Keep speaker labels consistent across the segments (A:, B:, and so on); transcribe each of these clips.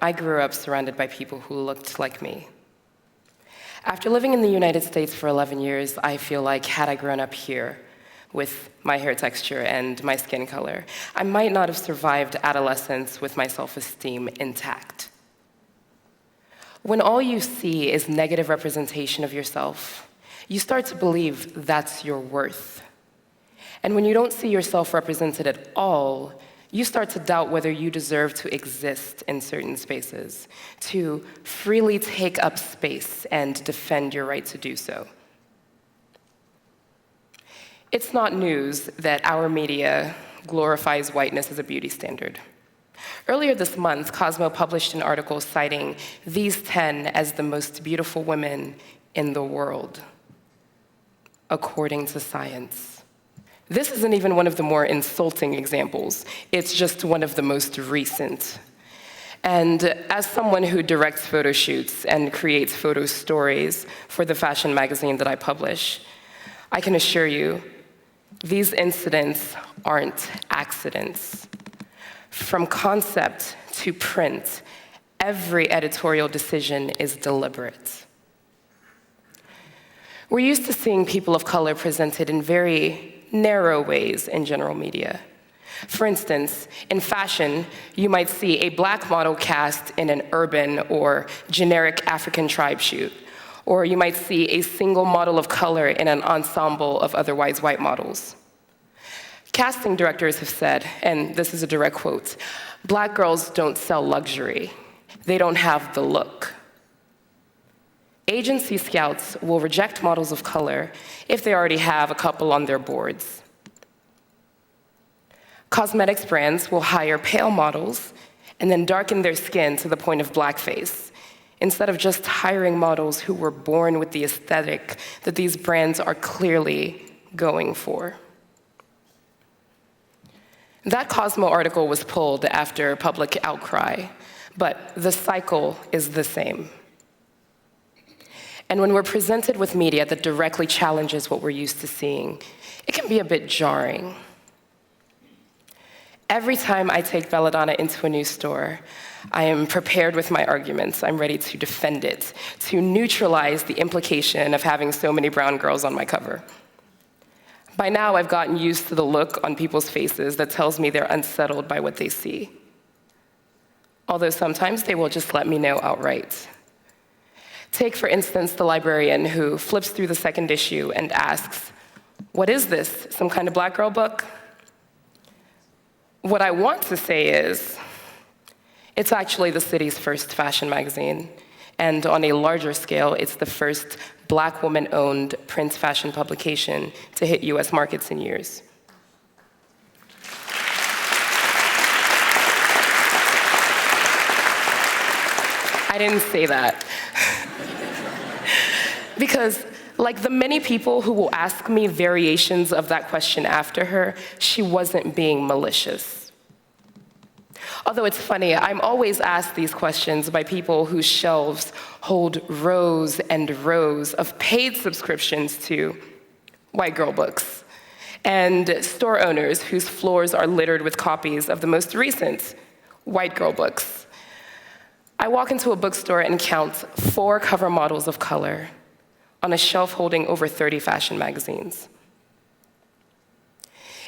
A: I grew up surrounded by people who looked like me. After living in the United States for 11 years, I feel like had I grown up here with my hair texture and my skin color, I might not have survived adolescence with my self-esteem intact. When all you see is negative representation of yourself, you start to believe that's your worth. And when you don't see yourself represented at all, you start to doubt whether you deserve to exist in certain spaces, to freely take up space and defend your right to do so. It's not news that our media glorifies whiteness as a beauty standard. Earlier this month, Cosmo published an article citing these 10 as the most beautiful women in the world, according to science. This isn't even one of the more insulting examples. It's just one of the most recent. And as someone who directs photo shoots and creates photo stories for the fashion magazine that I publish, I can assure you, these incidents aren't accidents. From concept to print, every editorial decision is deliberate. We're used to seeing people of color presented in very narrow ways in general media. For instance, in fashion, you might see a black model cast in an urban or generic African tribe shoot, or you might see a single model of color in an ensemble of otherwise white models. Casting directors have said, and this is a direct quote, "Black girls don't sell luxury. They don't have the look." Agency scouts will reject models of color if they already have a couple on their boards. Cosmetics brands will hire pale models and then darken their skin to the point of blackface, instead of just hiring models who were born with the aesthetic that these brands are clearly going for. That Cosmo article was pulled after public outcry, but the cycle is the same. And when we're presented with media that directly challenges what we're used to seeing, it can be a bit jarring. Every time I take Belladonna into a new store, I am prepared with my arguments. I'm ready to defend it, to neutralize the implication of having so many brown girls on my cover. By now, I've gotten used to the look on people's faces that tells me they're unsettled by what they see. Although sometimes they will just let me know outright. Take, for instance, the librarian who flips through the second issue and asks, "What is this, some kind of black girl book?" What I want to say is, it's actually the city's first fashion magazine, and on a larger scale, it's the first black woman-owned print fashion publication to hit US markets in years. I didn't say that. Because, like the many people who will ask me variations of that question after her, she wasn't being malicious. Although it's funny, I'm always asked these questions by people whose shelves hold rows and rows of paid subscriptions to white girl books, and store owners whose floors are littered with copies of the most recent white girl books. I walk into a bookstore and count 4 cover models of color on a shelf holding over 30 fashion magazines.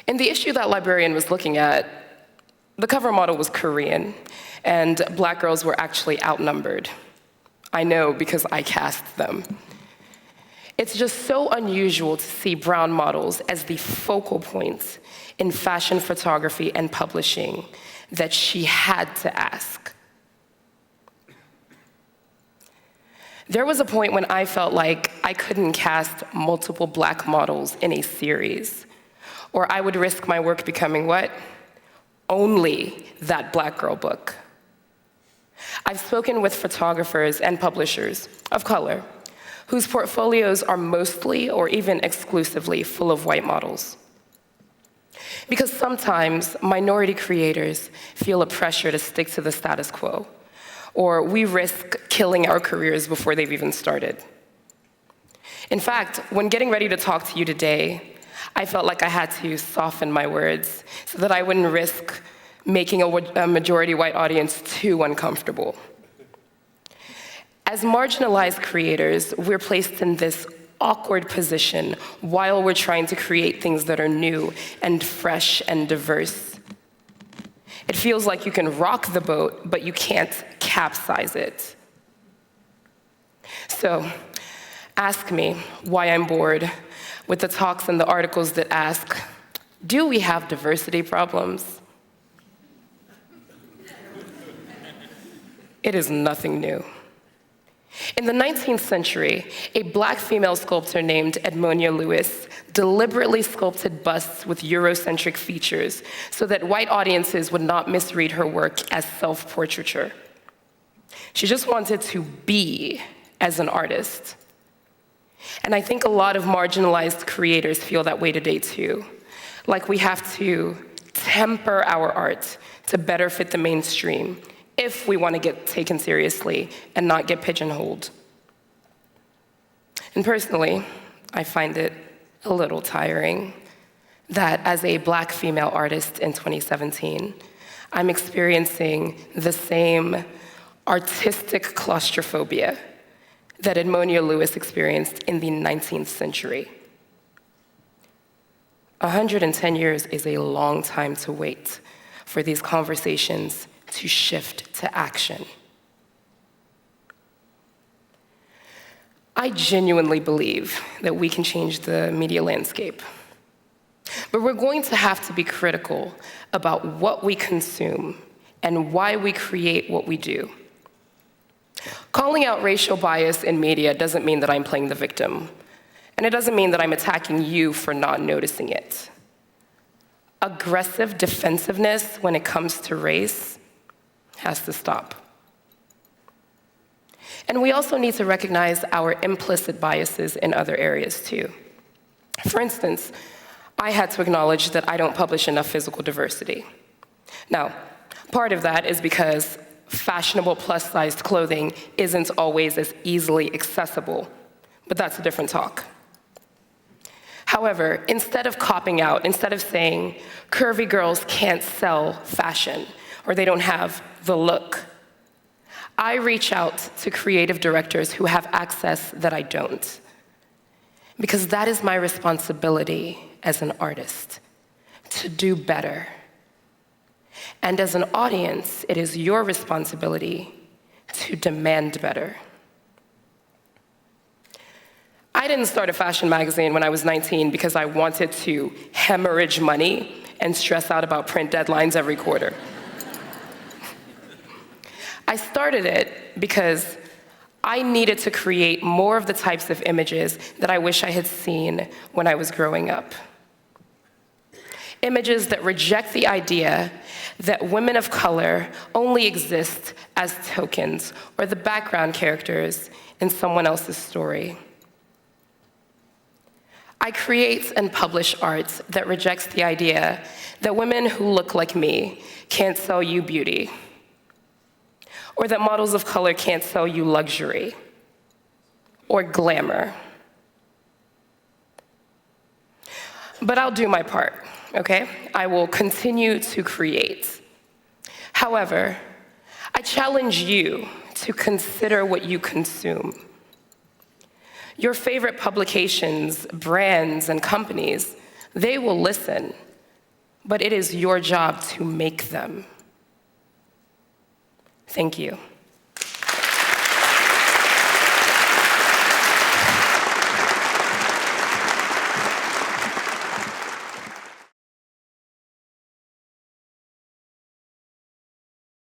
A: In the issue that librarian was looking at, the cover model was Korean, and black girls were actually outnumbered. I know because I cast them. It's just so unusual to see brown models as the focal point in fashion photography and publishing that she had to ask. There was a point when I felt like I couldn't cast multiple black models in a series, or I would risk my work becoming what? Only that black girl book. I've spoken with photographers and publishers of color whose portfolios are mostly or even exclusively full of white models. Because sometimes minority creators feel a pressure to stick to the status quo, or we risk killing our careers before they've even started. In fact, when getting ready to talk to you today, I felt like I had to soften my words so that I wouldn't risk making a majority white audience too uncomfortable. As marginalized creators, we're placed in this awkward position while we're trying to create things that are new and fresh and diverse. It feels like you can rock the boat, but you can't capsize it. So, ask me why I'm bored with the talks and the articles that ask, do we have diversity problems? It is nothing new. In the 19th century, a Black female sculptor named Edmonia Lewis deliberately sculpted busts with Eurocentric features so that white audiences would not misread her work as self-portraiture. She just wanted to be as an artist. And I think a lot of marginalized creators feel that way today too. Like we have to temper our art to better fit the mainstream if we want to get taken seriously and not get pigeonholed. And personally, I find it a little tiring that as a Black female artist in 2017, I'm experiencing the same artistic claustrophobia that Edmonia Lewis experienced in the 19th century. 110 years is a long time to wait for these conversations to shift to action. I genuinely believe that we can change the media landscape. But we're going to have to be critical about what we consume and why we create what we do. Calling out racial bias in media doesn't mean that I'm playing the victim. And it doesn't mean that I'm attacking you for not noticing it. Aggressive defensiveness when it comes to race has to stop. And we also need to recognize our implicit biases in other areas too. For instance, I had to acknowledge that I don't publish enough physical diversity. Now, part of that is because fashionable plus-sized clothing isn't always as easily accessible, but that's a different talk. However, instead of copping out, instead of saying curvy girls can't sell fashion or they don't have the look, I reach out to creative directors who have access that I don't. Because that is my responsibility as an artist, to do better. And as an audience, it is your responsibility to demand better. I didn't start a fashion magazine when I was 19 because I wanted to hemorrhage money and stress out about print deadlines every quarter. I started it because I needed to create more of the types of images that I wish I had seen when I was growing up. Images that reject the idea that women of color only exist as tokens or the background characters in someone else's story. I create and publish art that rejects the idea that women who look like me can't sell you beauty, or that models of color can't sell you luxury or glamour. But I'll do my part, okay? I will continue to create. However, I challenge you to consider what you consume. Your favorite publications, brands, and companies, they will listen, but it is your job to make them. Thank you.